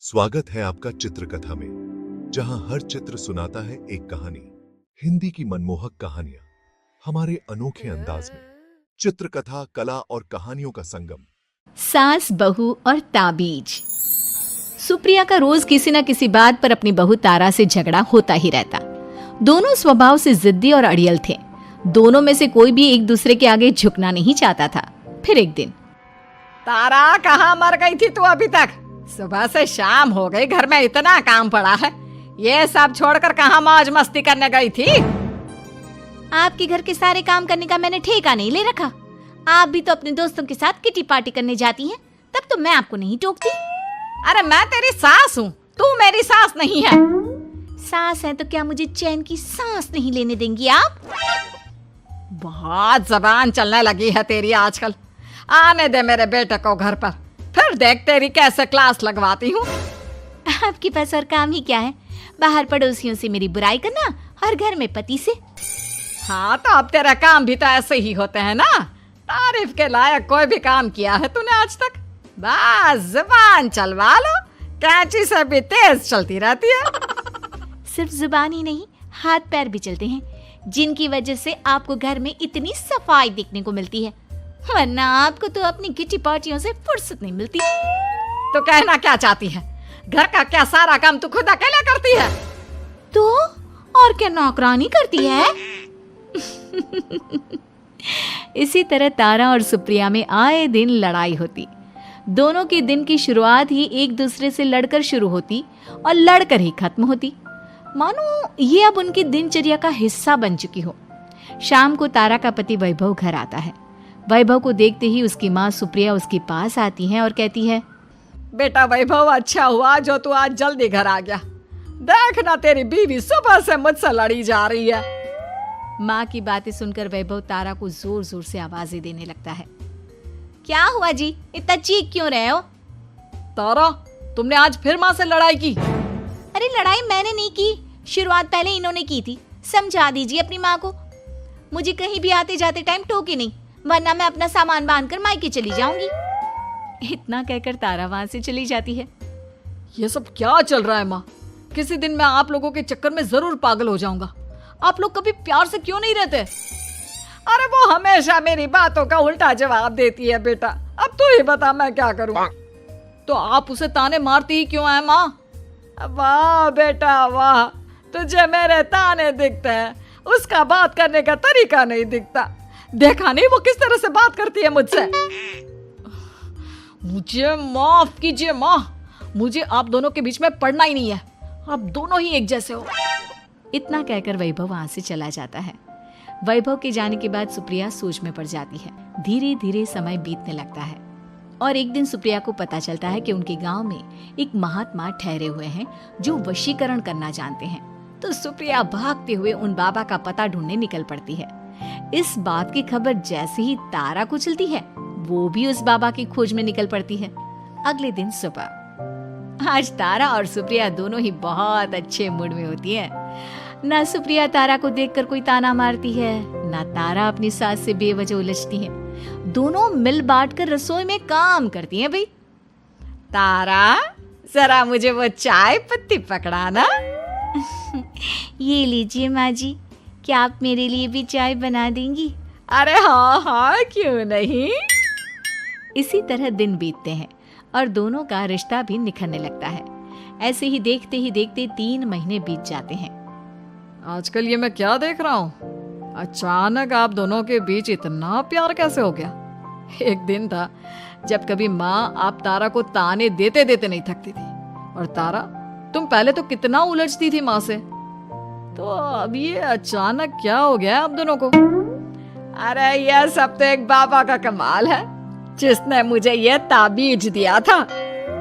स्वागत है आपका चित्रकथा में, जहां हर चित्र सुनाता है एक कहानी। हिंदी की मनमोहक कहानियां हमारे अनोखे अंदाज में। चित्रकथा, कला और कहानियों का संगम। सास, बहू और ताबीज। सुप्रिया का रोज किसी न किसी बात पर अपनी बहू तारा से झगड़ा होता ही रहता। दोनों स्वभाव से जिद्दी और अड़ियल थे। दोनों में से कोई भी एक दूसरे के आगे झुकना नहीं चाहता था। फिर एक दिन, तारा, कहाँ मर गई थी तू अभी तक? सुबह से शाम हो गई, घर में इतना काम पड़ा है, ये सब छोड़कर कहाँ मौज मस्ती करने गई थी? आपके घर के सारे काम करने का मैंने ठेका नहीं ले रखा। आप भी तो अपने दोस्तों के साथ किटी पार्टी करने जाती हैं, तब तो मैं आपको नहीं टोकती। अरे मैं तेरी सास हूँ, तू मेरी सास नहीं है। सास है तो क्या मुझे चैन की सांस नहीं लेने देंगी आप? बहुत जबान चलने लगी है तेरी आजकल। आने दे मेरे बेटे को घर पर, फिर देख तेरी कैसे क्लास लगवाती हूँ। आपके पास और काम ही क्या है? बाहर पड़ोसियों से मेरी बुराई करना और घर में पति से। हाँ तो अब तेरे काम भी तो ऐसे ही होते हैं ना। तारीफ के लायक कोई भी काम किया है तूने आज तक? बस जुबान चलवा लो, कैंची से भी तेज चलती रहती है। सिर्फ जुबान ही नहीं, हाथ पैर भी चलते हैं, जिनकी वजह से आपको घर में इतनी सफाई देखने को मिलती है, वरना आपको तो अपनी किटी पार्टियों से फुर्सत नहीं मिलती। तो कहना क्या चाहती है? घर का क्या सारा काम तू खुद अकेले करती है? तो और क्या नौकरानी करती है? इसी तरह तारा और सुप्रिया में आए दिन लड़ाई होती। दोनों के दिन की शुरुआत ही एक दूसरे से लड़कर शुरू होती और लड़कर ही खत्म होती, मानो ये अब उनकी दिनचर्या का हिस्सा बन चुकी हो। शाम को तारा का पति वैभव घर आता है। वैभव को देखते ही उसकी माँ सुप्रिया उसके पास आती है और कहती है, बेटा वैभव, अच्छा हुआ जो तू आज जल्दी घर आ गया। देखना तेरी बीवी सुबह से मुझसे लड़ी जा रही है। माँ की बातें सुनकर वैभव तारा को जोर जोर से आवाजें देने लगता है। क्या हुआ जी, इतना चीख क्यों रहे हो? तारा, तुमने आज फिर माँ से लड़ाई की? अरे लड़ाई मैंने नहीं की, शुरुआत पहले इन्होंने की थी। समझा दीजिए अपनी माँ को। मुझे कहीं भी आते जाते टाइम टोके नहीं, वरना मैं अपना सामान बांधकर मायके चली जाऊंगी। इतना कहकर तारा वहां से चली जाती है। ये सब क्या चल रहा है माँ? किसी दिन मैं आप लोगों के चक्कर में जरूर पागल हो जाऊंगा। आप लोग कभी प्यार से क्यों नहीं रहते? अरे वो हमेशा मेरी बातों का उल्टा जवाब देती है बेटा। अब तू ही बता मैं क्या करूं? तो आप उसे ताने मारती ही क्यों है माँ? वाह बेटा वाह, तुझे मेरे ताने दिखते हैं, उसका बात करने का तरीका नहीं दिखता। देखा नहीं वो किस तरह से बात करती है मुझसे? मुझे माफ कीजिए माँ, मुझे आप दोनों के बीच में पड़ना ही नहीं है। आप दोनों ही एक जैसे हो। इतना कहकर वैभव वहां से चला जाता है। वैभव के जाने के बाद सुप्रिया सोच में पड़ जाती है। धीरे धीरे समय बीतने लगता है और एक दिन सुप्रिया को पता चलता है कि उनके गांव में एक महात्मा ठहरे हुए हैं जो वशीकरण करना जानते हैं। तो सुप्रिया भागते हुए उन बाबा का पता ढूंढने निकल पड़ती है। इस बात की खबर जैसे ही तारा को चलती है, वो भी उस बाबा की खोज में निकल पड़ती है। अगले दिन सुबह, आज तारा और सुप्रिया दोनों ही बहुत अच्छे मूड में होती है। ना सुप्रिया तारा को देखकर कोई ताना मारती है, ना तारा अपनी सास से बेवजह उलझती है। दोनों मिल बांटकर रसोई में काम करती हैं। भाई तारा, जरा मुझे वो चाय पत्ती पकड़ाना। ये लीजिए माँ जी, क्या आप मेरे लिए भी चाय बना देंगी? अरे हाँ हाँ, क्यों नहीं। इसी तरह दिन बीतते हैं और दोनों का रिश्ता भी निखरने लगता है। ऐसे ही देखते 3 महीने बीत जाते हैं। आजकल ये मैं क्या देख रहा हूँ? अचानक आप दोनों के बीच इतना प्यार कैसे हो गया? एक दिन था जब कभी माँ आप तारा को ताने देते देते नहीं थकती थी, और तारा, तुम पहले तो कितना उलझती थी माँ से, तो अब ये अचानक क्या हो गया आप दोनों को? अरे यह सब तो एक बाबा का कमाल है, जिसने मुझे ये ताबीज दिया था।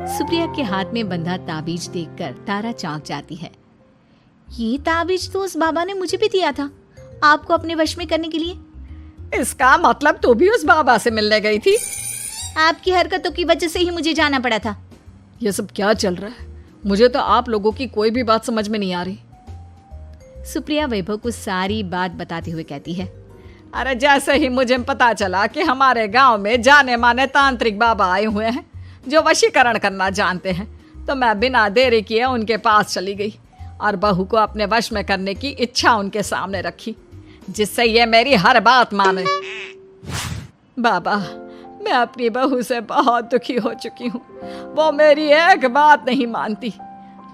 सुप्रिया के हाथ में बंधा ताबीज देखकर तारा चौंक जाती है। ये ताबीज तो उस बाबा ने मुझे भी दिया था, आपको अपने वश में करने के लिए। इसका मतलब तू भी उस बाबा से मिलने गई थी? आपकी हरकतों की वजह से ही मुझे जाना पड़ा था। ये सब क्या चल रहा है? मुझे तो आप लोगों की कोई भी बात समझ में नहीं आ रही। सुप्रिया वैभव को सारी बात बताते हुए कहती है, अरे जैसे ही मुझे पता चला कि हमारे गांव में जाने माने तांत्रिक बाबा आए हुए हैं जो वशीकरण करना जानते हैं, तो मैं बिना देरी किए उनके पास चली गई और बहू को अपने वश में करने की इच्छा उनके सामने रखी, जिससे ये मेरी हर बात माने। बाबा, मैं अपनी बहू से बहुत दुखी हो चुकी हूँ। वो मेरी एक बात नहीं मानती।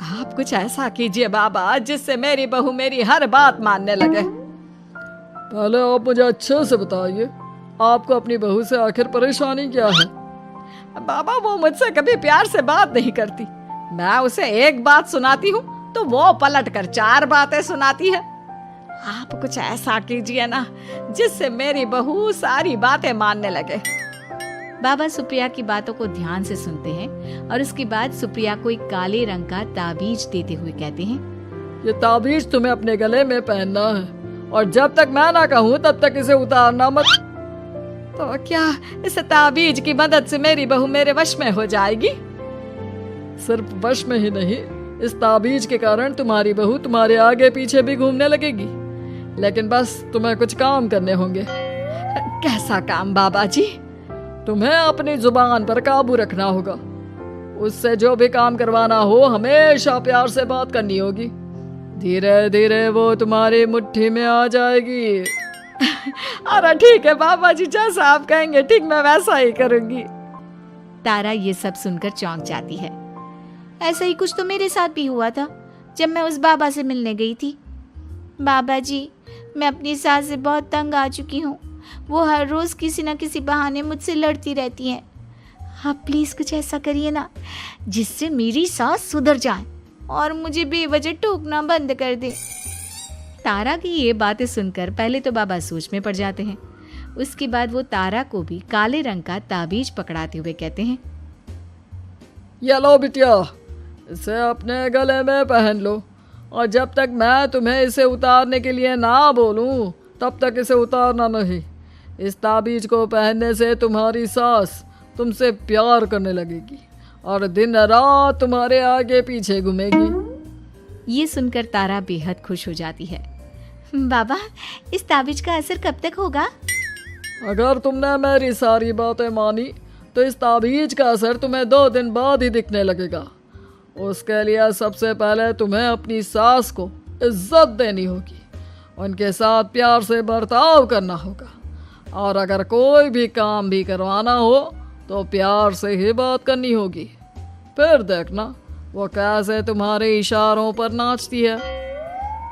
आप कुछ ऐसा कीजिए बाबा जिससे मेरी बहू मेरी हर बात मानने लगे। पहले आप मुझे अच्छे से बताइए, आपको अपनी बहू से आखिर परेशानी क्या है? बाबा, वो मुझसे कभी प्यार से बात नहीं करती। मैं उसे एक बात सुनाती हूँ तो वो पलट कर 4 बातें सुनाती है। आप कुछ ऐसा कीजिए ना जिससे मेरी बहू सारी बातें मानने लगे। बाबा सुप्रिया की बातों को ध्यान से सुनते हैं और उसके बाद सुप्रिया को एक काले रंग का ताबीज देते हुए कहते हैं, ये ताबीज तुम्हें अपने गले में पहनना है और जब तक मैं ना कहूँ तब तक इसे उतारना मत। तो क्या इस ताबीज की मदद से मेरी बहू मेरे वश में हो जाएगी? सिर्फ वश में ही नहीं, इस ताबीज के कारण तुम्हारी बहू तुम्हारे आगे पीछे भी घूमने लगेगी। लेकिन बस तुम्हें कुछ काम करने होंगे। कैसा काम बाबा जी? तुम्हें अपनी जुबान पर काबू रखना होगा। उससे जो भी काम करवाना हो हमेशा प्यार से बात करनी होगी। धीरे धीरे वो तुम्हारी मुट्ठी में आ जाएगी। अरे ठीक है बाबा जी, जैसा आप कहेंगे ठीक मैं वैसा ही करूंगी। तारा ये सब सुनकर चौंक जाती है। ऐसा ही कुछ तो मेरे साथ भी हुआ था जब मैं उस बाबा से मिलने गई थी। बाबा जी, मैं अपनी सास से बहुत तंग आ चुकी हूँ। वो हर रोज़ किसी न किसी बहाने मुझसे लड़ती रहती हैं। आप प्लीज़ कुछ ऐसा करिए ना जिससे मेरी सास सुधर जाए और मुझे बेवजह टोकना बंद कर दे। तारा की ये बातें सुनकर पहले तो बाबा सोच में पड़ जाते हैं। उसके बाद वो तारा को भी काले रंग का ताबीज पकड़ाते हुए कहते हैं, ये लो बिटिया, इसे अपने गले में पहन लो और जब तक मैं तुम्हें इसे उतारने के लिए ना बोलूं तब तक इसे उतारना नहीं। इस ताबीज को पहनने से तुम्हारी सास तुमसे प्यार करने लगेगी और दिन रात तुम्हारे आगे पीछे घूमेगी। ये सुनकर तारा बेहद खुश हो जाती है। बाबा, इस ताबीज का असर कब तक होगा? अगर तुमने मेरी सारी बातें मानी तो इस ताबीज का असर तुम्हें 2 दिन बाद ही दिखने लगेगा। उसके लिए सबसे पहले तुम्हें अपनी सास को इज्जत देनी होगी, उनके साथ प्यार से बर्ताव करना होगा और अगर कोई भी काम भी करवाना हो तो प्यार से ही बात करनी होगी। फिर देखना वो कैसे तुम्हारे इशारों पर नाचती है।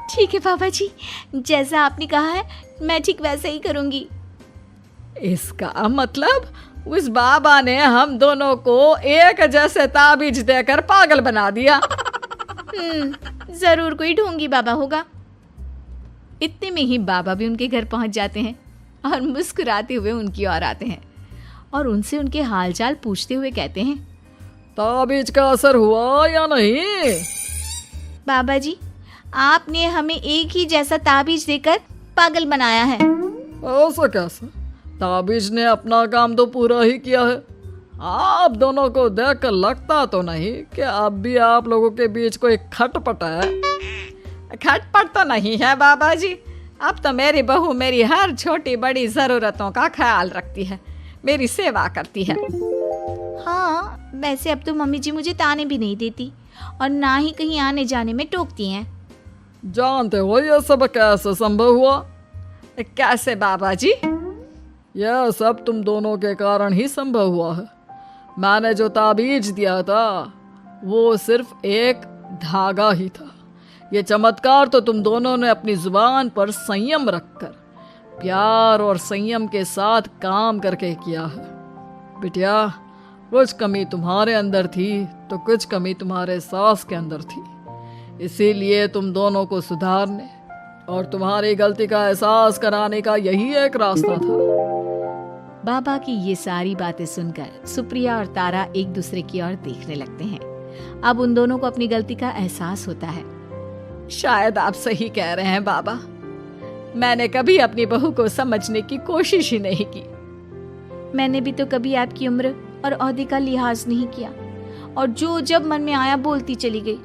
ठीक है बाबा जी, जैसा आपने कहा है मैं ठीक वैसे ही करूंगी। इसका मतलब उस बाबा ने हम दोनों को एक जैसे ताबीज देकर पागल बना दिया। जरूर कोई ढोंगी बाबा होगा। इतने में ही बाबा भी उनके घर पहुंच जाते हैं और मुस्कुराते हुए उनकी ओर आते हैं और उनसे उनके हालचाल पूछते हुए कहते हैं, ताबीज का असर हुआ या नहीं? बाबा जी, आपने हमें एक ही जैसा ताबीज देकर पागल बनाया है। ऐसा कैसा? ताबीज ने अपना काम तो पूरा ही किया है। आप दोनों को देखकर लगता तो नहीं कि अब भी आप लोगों के बीच कोई खटपट है। खटपट तो नहीं है बाबा जी। अब तो मेरी बहू मेरी हर छोटी बड़ी ज़रूरतों का ख्याल रखती है, मेरी सेवा करती है। हाँ, वैसे अब तो मम्मी जी मुझे ताने भी नहीं देती और ना ही कहीं आने जाने में टोकती हैं। जानते हो ये सब कैसे संभव हुआ? कैसे बाबा जी? यह सब तुम दोनों के कारण ही संभव हुआ है। मैंने जो ताबीज दिया था वो सिर्फ एक धागा ही था। ये चमत्कार तो तुम दोनों ने अपनी जुबान पर संयम रखकर प्यार और संयम के साथ काम करके किया है। बिटिया, कुछ कमी तुम्हारे अंदर थी तो कुछ कमी तुम्हारे सास के अंदर थी। इसीलिए तुम दोनों को सुधारने और तुम्हारी गलती का एहसास कराने का यही एक रास्ता था। बाबा की ये सारी बातें सुनकर सुप्रिया और तारा एक दूसरे की ओर देखने लगते हैं। अब उन दोनों को अपनी गलती का एहसास होता है। शायद आप सही कह रहे हैं बाबा। मैंने कभी अपनी बहू को समझने की कोशिश ही नहीं की। मैंने भी तो कभी आपकी उम्र और ओहदे का लिहाज नहीं किया और जो जब मन में आया बोलती चली गई।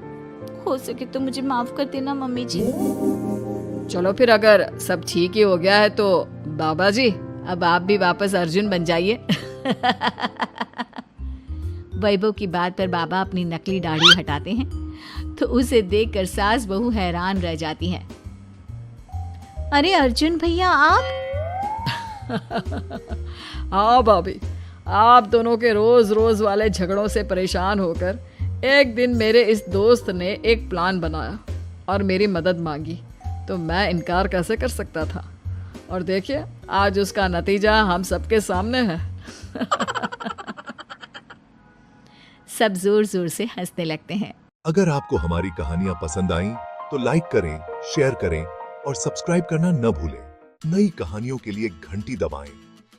हो सके तो मुझे माफ कर देना मम्मी जी। चलो फिर, अगर सब ठीक ही हो गया है तो बाबा जी अब आप भी वापस अर्जुन बन जाइए। वैभव की बात पर बाबा अपनी नकली दाढ़ी हटाते हैं तो उसे देखकर सास बहू हैरान रह जाती हैं। अरे अर्जुन भैया आप? हाँ भाभी, आप दोनों के रोज रोज वाले झगड़ों से परेशान होकर एक दिन मेरे इस दोस्त ने एक प्लान बनाया और मेरी मदद मांगी, तो मैं इनकार कैसे कर सकता था। और देखिए आज उसका नतीजा हम सबके सामने है। सब जोर जोर से हंसने लगते हैं। अगर आपको हमारी कहानियां पसंद आईं तो लाइक करें, शेयर करें और सब्सक्राइब करना न भूलें। नई कहानियों के लिए घंटी दबाएं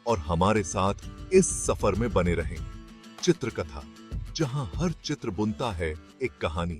और हमारे साथ इस सफर में बने रहें। चित्रकथा, जहां हर चित्र बुनता है एक कहानी।